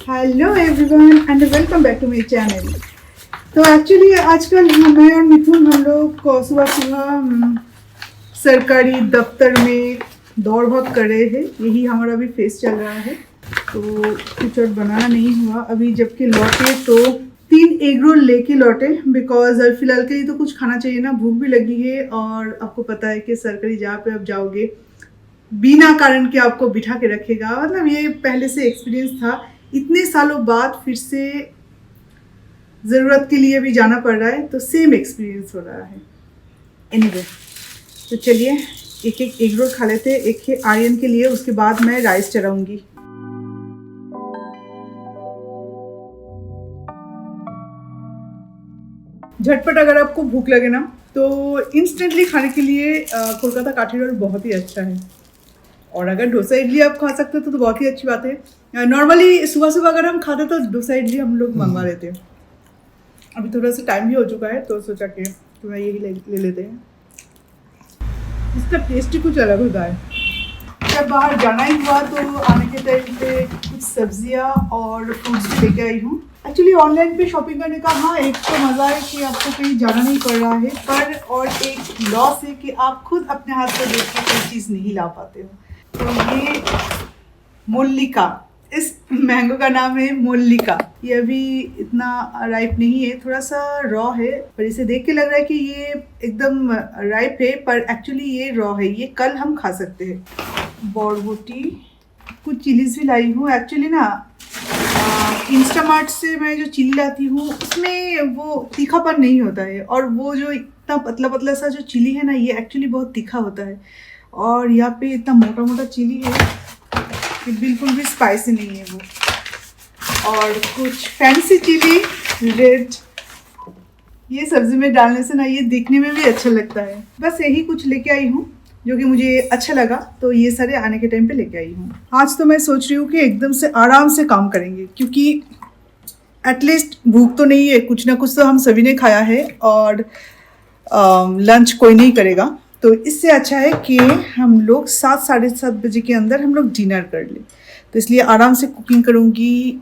Hello everyone and welcome back to my channel. तो actually आजकल मैं और मिथुन हम लोग को सुबह सुबह सरकारी दफ्तर में दौड़ भाग कर रहे हैं। यही हमारा अभी फेस चल रहा है, तो कुछ और बनाना नहीं हुआ अभी। जबकि लौटे तो 3 एग रोल लेके लौटे, बिकॉज फिलहाल के लिए तो कुछ खाना चाहिए ना, भूख भी लगी है। और आपको पता है कि सरकारी जहाँ पे आप जाओगे बिना कारण के आपको बिठा के रखेगा। मतलब ये पहले से एक्सपीरियंस था, इतने सालों बाद फिर से ज़रूरत के लिए भी जाना पड़ रहा है, तो सेम एक्सपीरियंस हो रहा है। एनीवे, तो चलिए एक एक एग रोल खा लेते हैं। एक है आर्यन के लिए, उसके बाद मैं राइस चढ़ाऊंगी। झटपट अगर आपको भूख लगे ना, तो इंस्टेंटली खाने के लिए कोलकाता काठी रोल बहुत ही अच्छा है। और अगर डोसा इडली आप खा सकते हो तो बहुत ही अच्छी बात है। नॉर्मली सुबह सुबह अगर हम खाते तो डोसा इडली हम लोग मंगवा लेते हैं। अभी थोड़ा सा टाइम भी हो चुका है, तो सोचा कि थोड़ा यही ले लेते हैं। इसका टेस्ट ही कुछ अलग होता है। जब बाहर जाना ही हुआ तो आने के टाइम पे कुछ सब्जियां और फ्रूट्स लेके आई हूँ। एक्चुअली ऑनलाइन पे शॉपिंग करने का हाँ एक तो मज़ा है कि आपको कहीं जाना नहीं पड़ रहा है, पर और एक लॉस है कि आप खुद अपने हाथ से देख के कोई चीज़ नहीं ला पाते हो। तो ये मोल्लिका, इस मैंगो का नाम है मोल्लिका। ये अभी इतना राइप नहीं है, थोड़ा सा रॉ है, पर इसे देख के लग रहा है कि ये एकदम राइप है, पर एक्चुअली ये रॉ है। ये कल हम खा सकते हैं। बॉरबोटी, कुछ चिलीज भी लाई हूँ। एक्चुअली ना इंस्टामार्ट से मैं जो चिली लाती हूँ उसमें वो तीखापन नहीं होता है, और वो जो इतना पतला पतला सा जो चिली है ना, ये एक्चुअली बहुत तीखा होता है। और यहाँ पे इतना मोटा मोटा चिली है कि बिल्कुल भी स्पाइसी नहीं है वो। और कुछ फैंसी चिली रेड, ये सब्जी में डालने से ना ये दिखने में भी अच्छा लगता है। बस यही कुछ लेके आई हूँ जो कि मुझे अच्छा लगा, तो ये सारे आने के टाइम पे लेके आई हूँ। आज तो मैं सोच रही हूँ कि एकदम से आराम से काम करेंगे, क्योंकि एटलीस्ट भूख तो नहीं है, कुछ ना कुछ तो हम सभी ने खाया है, और लंच कोई नहीं करेगा। तो इससे अच्छा है कि हम लोग 7 साढ़े 7 बजे के अंदर हम लोग डिनर कर लें। तो इसलिए आराम से कुकिंग करूँगी,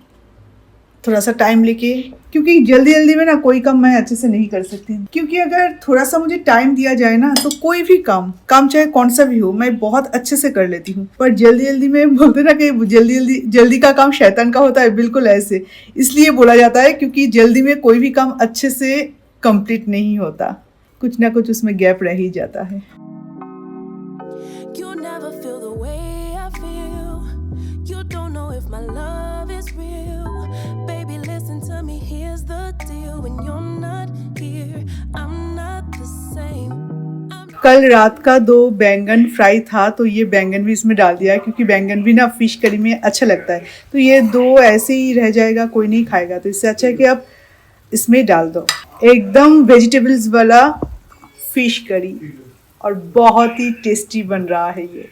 थोड़ा सा टाइम लेके, क्योंकि जल्दी जल्दी में ना कोई काम मैं अच्छे से नहीं कर सकती। क्योंकि अगर थोड़ा सा मुझे टाइम दिया जाए ना, तो कोई भी काम चाहे कौन सा भी हो, मैं बहुत अच्छे से कर लेती हूँ। पर जल्दी जल्दी में बोलते ना कि जल्दी का काम शैतान का होता है, बिल्कुल ऐसे इसलिए बोला जाता है, क्योंकि जल्दी में कोई भी काम अच्छे से कंप्लीट नहीं होता, कुछ ना कुछ उसमें गैप रह ही जाता है। कल रात का 2 बैंगन फ्राई था, तो ये बैंगन भी इसमें डाल दिया है, क्योंकि बैंगन भी ना फिश करी में अच्छा लगता है। तो ये 2 ऐसे ही रह जाएगा, कोई नहीं खाएगा, तो इससे अच्छा है कि आप इसमें डाल दो। एकदम वेजिटेबल्स वाला फिश करी, और बहुत ही टेस्टी बन रहा है ये।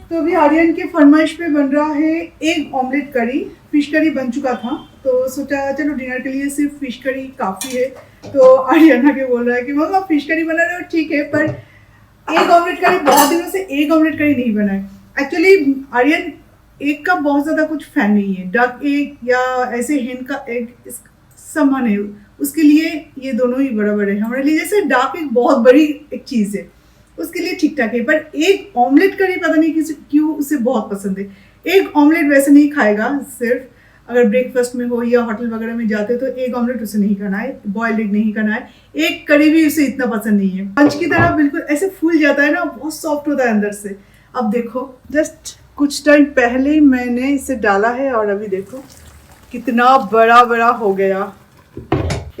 तो अभी आर्यन के फरमाइश पे बन रहा है एग ऑमलेट करी। फिश करी बन चुका था, तो सोचा चलो डिनर के लिए सिर्फ फिश करी काफ़ी है। तो आर्यन आके बोल रहा है कि मम्मा फिश करी बना रहे हो, ठीक है, पर एग ऑमलेट करी, बहुत दिनों से एग ऑमलेट करी नहीं बना है। एक्चुअली आर्यन एग का बहुत ज़्यादा कुछ फैन नहीं है, डक एग या ऐसे हेन का एग समान है, उसके लिए ये दोनों ही बराबर है। हमारे लिए जैसे डार्क एग बहुत बड़ी एक चीज़ है, उसके लिए ठीक ठाक है, पर एग ऑमलेट करी पता नहीं क्यों उसे बहुत पसंद है। एग ऑमलेट वैसे नहीं खाएगा, सिर्फ अगर ब्रेकफास्ट में हो या होटल वगैरह में जाते हो तो एग ऑमलेट उसे नहीं खाना है, बॉइल्ड एग नहीं खाना है। एग करी भी उसे इतना पसंद नहीं है। पंच की तरह बिल्कुल ऐसे फूल जाता है ना, बहुत सॉफ्ट होता है अंदर से। अब देखो, जस्ट कुछ टाइम पहले ही मैंने इसे डाला है, और अभी देखो कितना बड़ा बड़ा हो गया,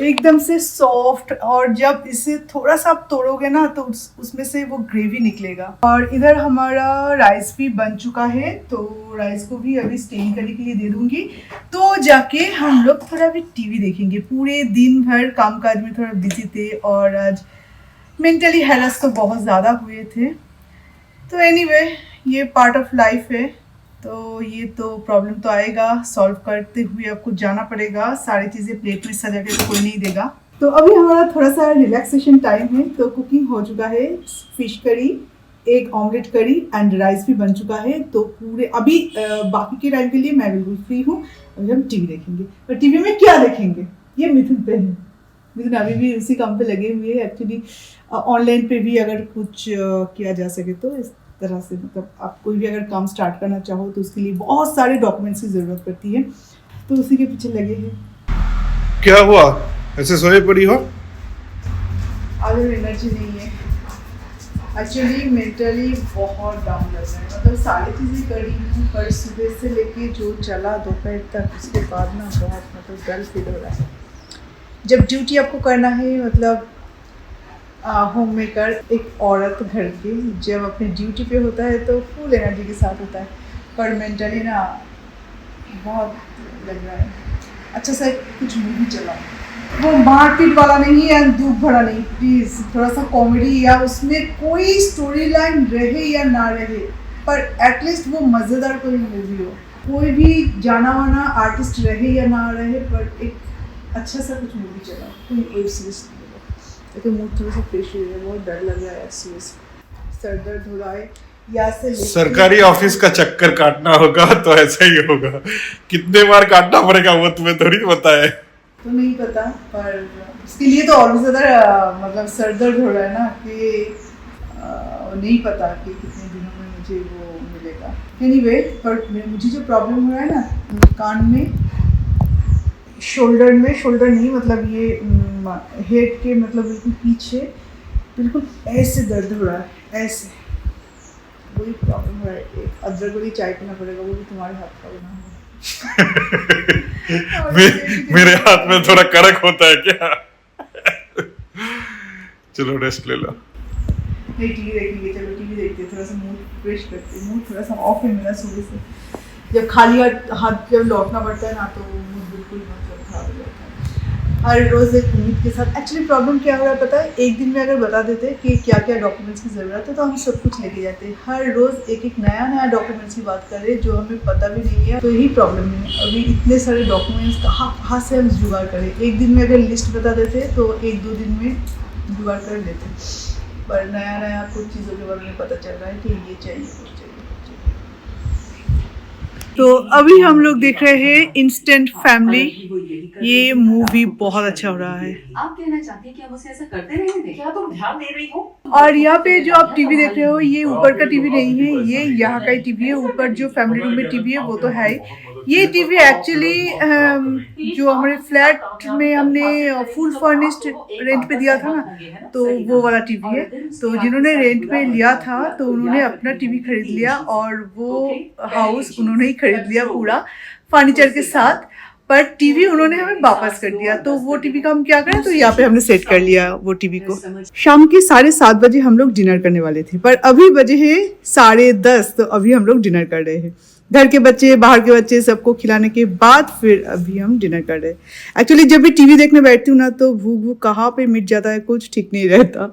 एकदम से सॉफ्ट। और जब इसे थोड़ा सा आप तोड़ोगे ना, तो उसमें से वो ग्रेवी निकलेगा। और इधर हमारा राइस भी बन चुका है, तो राइस को भी अभी स्टेन करने के लिए दे दूंगी, तो जाके हम लोग थोड़ा भी टीवी देखेंगे। पूरे दिन भर कामकाज में थोड़ा बिजी थे, और आज मेंटली हैरेस तो बहुत ज़्यादा हुए थे। तो एनीवे, ये पार्ट ऑफ लाइफ है, तो ये तो प्रॉब्लम तो आएगा, सॉल्व करते हुए आपको जाना पड़ेगा। सारी चीज़ें प्लेट में सजा के तो कोई नहीं देगा। तो अभी हमारा थोड़ा सा रिलैक्सेशन टाइम है, तो कुकिंग हो चुका है, फिश करी, एक ऑमलेट करी एंड राइस भी बन चुका है। तो पूरे अभी बाकी के टाइम के लिए मैं बिल्कुल फ्री हूँ। अभी हम टीवी देखेंगे, पर टीवी में क्या देखेंगे ये मिथुन पे है। मिथुन अभी भी उसी काम पे लगे हुए हैं। एक्चुअली ऑनलाइन पे भी अगर कुछ किया जा सके तो इस तरह से, मतलब आप कोई भी अगर काम स्टार्ट करना चाहो तो उसके लिए बहुत सारे डॉक्यूमेंट्स की ज़रूरत पड़ती है, तो उसी के पीछे लगे हैं। क्या हुआ, ऐसे सोए पड़ी हो? आज एनर्जी नहीं है, एक्चुअली मेंटली बहुत डाउन लग रहा है। मतलब सारी चीज़ें करी हूँ, पर सुबह से लेके जो चला दोपहर तक, उसके बाद ना बहुत मतलब डल फील हो रहा है। जब ड्यूटी आपको करना है, मतलब होम मेकर एक औरत घर की जब अपने ड्यूटी पे होता है तो फुल एनर्जी के साथ होता है, पर मेंटली ना बहुत लग रहा है। अच्छा सा कुछ मूवी चलाओ, वो मारपीट वाला नहीं है, दुख भरा नहीं, प्लीज़ थोड़ा सा कॉमेडी, या उसमें कोई स्टोरी लाइन रहे या ना रहे, पर एटलीस्ट वो मज़ेदार कोई मूवी हो, कोई भी जाना वाना आर्टिस्ट रहे या ना रहे, पर एक अच्छा सा कुछ मूवी चलाओ, कोई वेब सीरीज लेकिन मूड थोड़ा सा फ्रेश हो गया। बहुत डर लग रहा है, सीरियस सर दर्द हो रहा है। या से सरकारी ऑफिस का चक्कर काटना होगा तो ऐसा ही होगा। कितने बार काटना पड़ेगा वो तुम्हें थोड़ी पता है। तो नहीं पता, पर उसके लिए तो और ज़्यादा मतलब सर दर्द हो रहा है ना, कि नहीं पता कि कितने दिनों में मुझे वो मिलेगा। एनीवे, पर मुझे जो प्रॉब्लम हो रहा है ना कान में, शोल्डर नहीं, मतलब ये हेड के मतलब बिल्कुल पीछे, बिल्कुल ऐसे दर्द हो रहा है, ऐसे वही प्रॉब्लम हो रहा है। एक अदरक वाली चाय पीना पड़ेगा, वो भी तुम्हारे हाथ का बना हुआ। मेरे हाथ में थोड़ा कड़क होता है क्या? चलो रेस्ट ले लो। नहीं, टीवी देखेंगे, चलो टीवी देखते हैं, थोड़ा सा मूड फ्रेश करते हैं। मूड थोड़ा सा ऑफ है मेरा सुबह से, जब खाली हाथ जब लौटना पड़ता है ना तो मूड बिल्कुल मतलब खराब हो जाता है। हर रोज़ एक उम्मीद के साथ। एक्चुअली प्रॉब्लम क्या हो रहा है पता है, एक दिन में अगर बता देते कि क्या क्या डॉक्यूमेंट्स की ज़रूरत है तो हम सब कुछ लेके जाते हैं। हर रोज़ एक एक नया डॉक्यूमेंट्स की बात कर रहे हैं जो हमें पता भी नहीं है, तो यही प्रॉब्लम है। अभी इतने सारे डॉक्यूमेंट्स कहाँ से हम जुगाड़ करें। एक दिन में अगर लिस्ट बता देते तो 1-2 दिन में जुगाड़ कर लेते, पर नया कुछ चीज़ों के बारे में पता चल रहा है कि ये चाहिए वो चाहिए। तो अभी हम लोग देख रहे हैं इंस्टेंट फैमिली। ये मूवी बहुत अच्छा हो रहा है। आप कहना चाहते हैं कि आप उसे ऐसा करते रहेंगे? क्या तुम ध्यान दे रही हो? और यहाँ पे जो आप टीवी देख रहे हो, ये ऊपर का टीवी नहीं है, ये यहाँ का ही टीवी है। ऊपर जो फैमिली रूम में टीवी है वो तो है ही। ये टीवी एक्चुअली जो हमारे फ्लैट में हमने फुल फर्निश्ड रेंट पे दिया था ना, तो वो वाला टीवी है। तो जिन्होंने रेंट पे लिया था तो उन्होंने अपना टीवी खरीद लिया, और वो हाउस उन्होंने ही खरीद लिया पूरा फर्नीचर के साथ, पर टीवी उन्होंने हमें वापस कर दिया। तो वो टीवी का हम क्या करें, तो यहाँ पे हमने सेट कर लिया वो टीवी को। शाम के 7:30 बजे हम लोग डिनर करने वाले थे, पर अभी बजे हैं 10:30, तो अभी हम लोग डिनर कर रहे हैं। घर के बच्चे, बाहर के बच्चे, सबको खिलाने के बाद फिर अभी हम डिनर कर रहे हैं। एक्चुअली जब भी टीवी देखने बैठती हूँ ना तो भूख कहाँ पे मिट जाता है, कुछ ठीक नहीं रहता।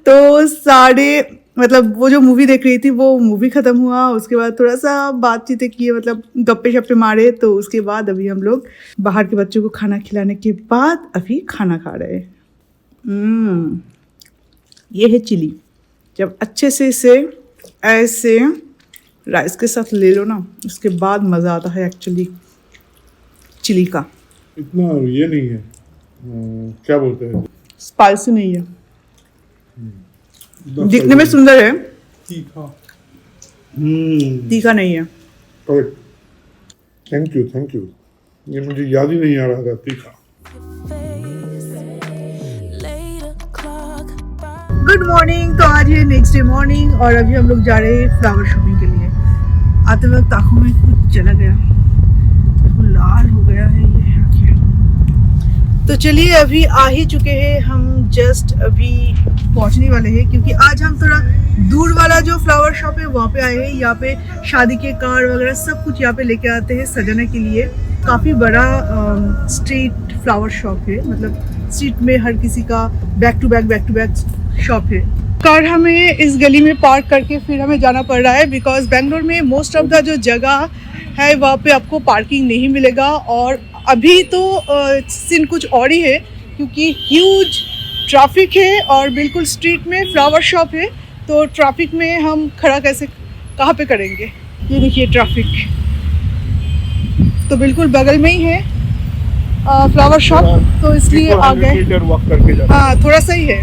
तो मतलब वो जो मूवी देख रही थी वो मूवी ख़त्म हुआ, उसके बाद थोड़ा सा बातचीतें की, मतलब गप्पे शप्पे मारे। तो उसके बाद अभी हम लोग बाहर के बच्चों को खाना खिलाने के बाद अभी खाना खा रहे हैं। ये है चिली। जब अच्छे से इसे ऐसे राइस के साथ ले लो ना, उसके बाद मज़ा आता है एक्चुअली चिली का। इतना ये नहीं है, क्या बोलते हैं, स्पाइसी नहीं है, दिखने में सुंदर है, तीखा नहीं है। Thank you. ये मुझे याद ही नहीं आ रहा था तीखा। Good morning. तो आज है नेक्स्ट डे मॉर्निंग, और अभी हम लोग जा रहे हैं फ्लावर शॉपिंग के लिए। आते वक्त आँखों में कुछ चला गया, तो लाल हो गया है ये। तो चलिए अभी आ ही चुके हैं हम, जस्ट अभी पहुंचने वाले हैं, क्योंकि आज हम थोड़ा दूर वाला जो फ्लावर शॉप है वहाँ पे आए हैं। यहाँ पे शादी के कार्ड वगैरह सब कुछ यहाँ पे लेके आते हैं सजाने के लिए। काफ़ी बड़ा स्ट्रीट फ्लावर शॉप है, मतलब स्ट्रीट में हर किसी का बैक टू बैक शॉप है। कार हमें इस गली में पार्क करके फिर हमें जाना पड़ रहा है, बिकॉज बेंगलोर में मोस्ट ऑफ द जो जगह है वहाँ पे आपको पार्किंग नहीं मिलेगा। और अभी तो सीन कुछ और ही है, क्योंकि ह्यूज ट्रैफिक है और बिल्कुल स्ट्रीट में फ्लावर शॉप है, तो ट्रैफिक में हम खड़ा कैसे कहाँ पे करेंगे। ये देखिए ट्रैफिक, तो बिल्कुल बगल में ही है फ्लावर शॉप, तो इसलिए आ गए। वॉक करके जाना। हाँ थोड़ा सा ही है,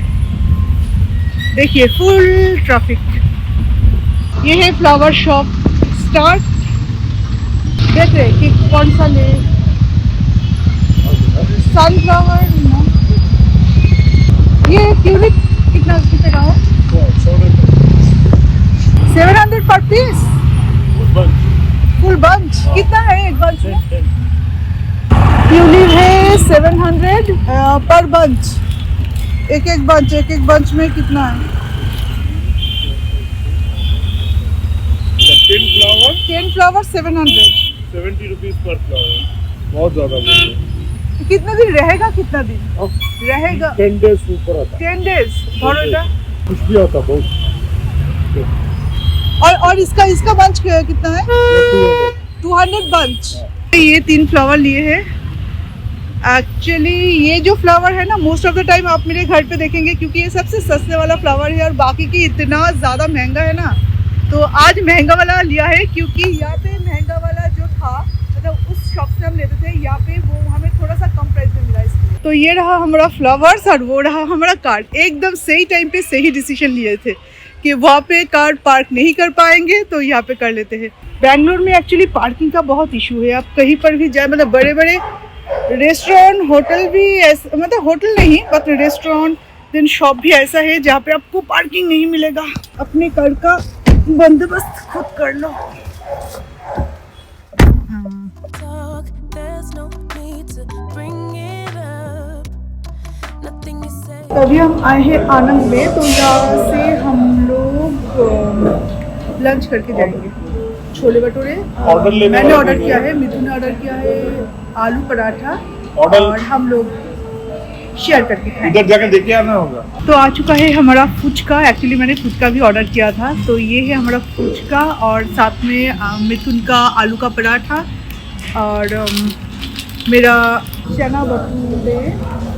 देखिए फुल ट्रैफिक। ये है फ्लावर शॉप स्टार्ट, देख रहे कि कौन सा ले, सनफ्लावर। ये ट्यूलिप कितने का है? 700 पर पीस, फुल बंच। कितना है एक बंच में? ट्यूलिप है 700 पर बंच, एक बंच में कितना है? 10 फ्लावर 700, 70 रुपीज पर फ्लावर, बहुत ज्यादा बोल रहे हैं। कितना दिन रहेगा? कितना दिन रहेगा? 10 डेज ऊपर आता 10 डेज भरोड़ा। कुछ भी आता बहुत। और इसका बंच कितना है? 200 बंच। ये 3 फ्लावर लिए हैं। एक्चुअली ये जो फ्लावर है ना, मोस्ट ऑफ द टाइम आप मेरे घर पे देखेंगे, क्योंकि ये सबसे सस्ते वाला फ्लावर है और बाकी की इतना ज़्यादा महंगा है ना, तो आज महंगा वाला लिया है। क्योंकि यहाँ पे महंगा वाला जो था, मतलब उस शॉप से हम लेते थे, यहाँ पे वो हमें थोड़ा सा कम प्राइस में मिला इसलिए। तो ये रहा हमारा फ्लावर्स और वो रहा हमारा कार्ड। एकदम सही टाइम पे सही डिसीजन लिए थे कि वहाँ पे कार पार्क नहीं कर पाएंगे तो यहाँ पे कर लेते हैं। बैंगलोर में एक्चुअली पार्किंग का बहुत इशू है। आप कहीं पर भी जाए, मतलब बड़े बड़े रेस्टोरेंट, होटल भी ऐसा, मतलब होटल नहीं बट रेस्टोरेंट देन शॉप भी ऐसा है जहाँ पे आपको पार्किंग नहीं मिलेगा। अपने कार का बंदोबस्त खुद कर लो। तभी हम आए हैं आनंद में, तो यहाँ से हम लोग लंच करके जाएंगे। छोले भटूरे मैंने ऑर्डर किया है, मिथुन ने ऑर्डर किया है आलू पराठा, और हम लोग शेयर करके खाएंगे। इधर जाके देखे आना होगा। तो आ चुका है हमारा फुचका। एक्चुअली मैंने फुचका भी ऑर्डर किया था, तो ये है हमारा फुचका और साथ में मिथुन का आलू का पराठा और मेरा चना भटूरे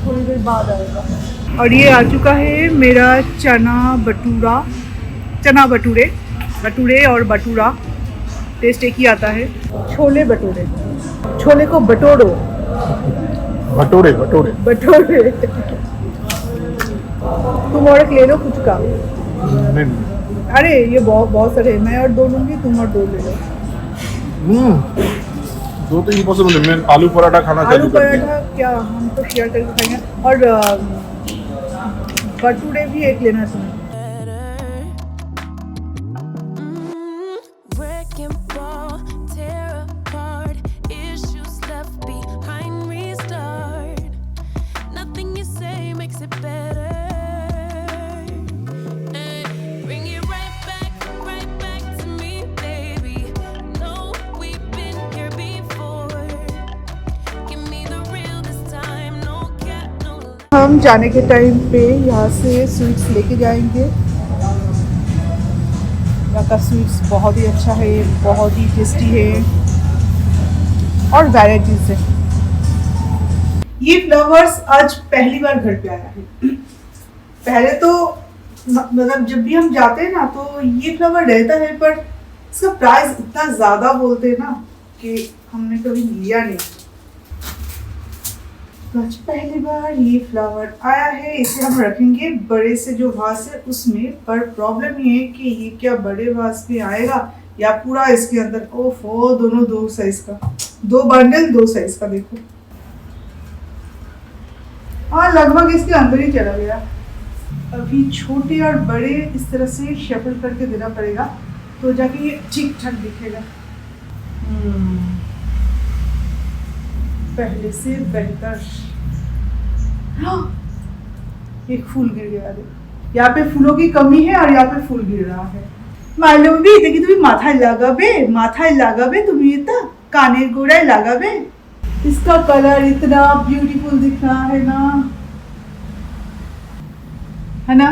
थोड़ी देर बाद आएगा। और ये आ चुका है मेरा चना भटूरे और भटूरा, टेस्ट एक ही आता है। छोले भटूरे, छोले को बटोरो, भटूरे तुम और एक ले लो फुचका। नहीं। अरे ये बहुत सारे, मैं और 2 लूंगी, तुम और 2 ले लो। 2 तो इम्पॉसिबल है। मैं आलू पराठा खाना आलू पराठा क्या हम तो शेयर करके खाएंगे, और भटूरे भी एक लेना चाहिए। हम जाने के टाइम पे यहाँ से स्वीट्स लेके जाएंगे। यहाँ का स्वीट्स बहुत ही अच्छा है, बहुत ही टेस्टी है और वैराइटीज है। ये फ्लावर्स आज पहली बार घर पे आया है। पहले तो मतलब जब भी हम जाते हैं ना तो ये फ्लावर रहता है, पर इसका प्राइस इतना ज़्यादा बोलते हैं ना कि हमने कभी लिया नहीं। आज पहली बार ये फ्लावर आया है, इसे हम रखेंगे बड़े से जो वास है उसमें। पर प्रॉब्लम ये है कि ये क्या बड़े वास में आएगा या पूरा इसके अंदर। ओफो, दोनों 2 साइज का, 2 बंडल 2 साइज का। देखो हाँ, लगभग इसके अंदर ही चला गया। अभी छोटे और बड़े इस तरह से शफल करके देना पड़ेगा, तो जाके ये ठीक ठाक दिखेगा। पहले से बेहतर। एक फूल गिर गया। यहाँ पे फूलों की कमी है और यहाँ पे फूल गिर रहा है। मालूम भी कि तुम्हें माथाय लागाबे तुम्हें इतना काने गोड़ाय लागाबे। इसका कलर इतना ब्यूटीफुल दिख रहा है ना, है ना।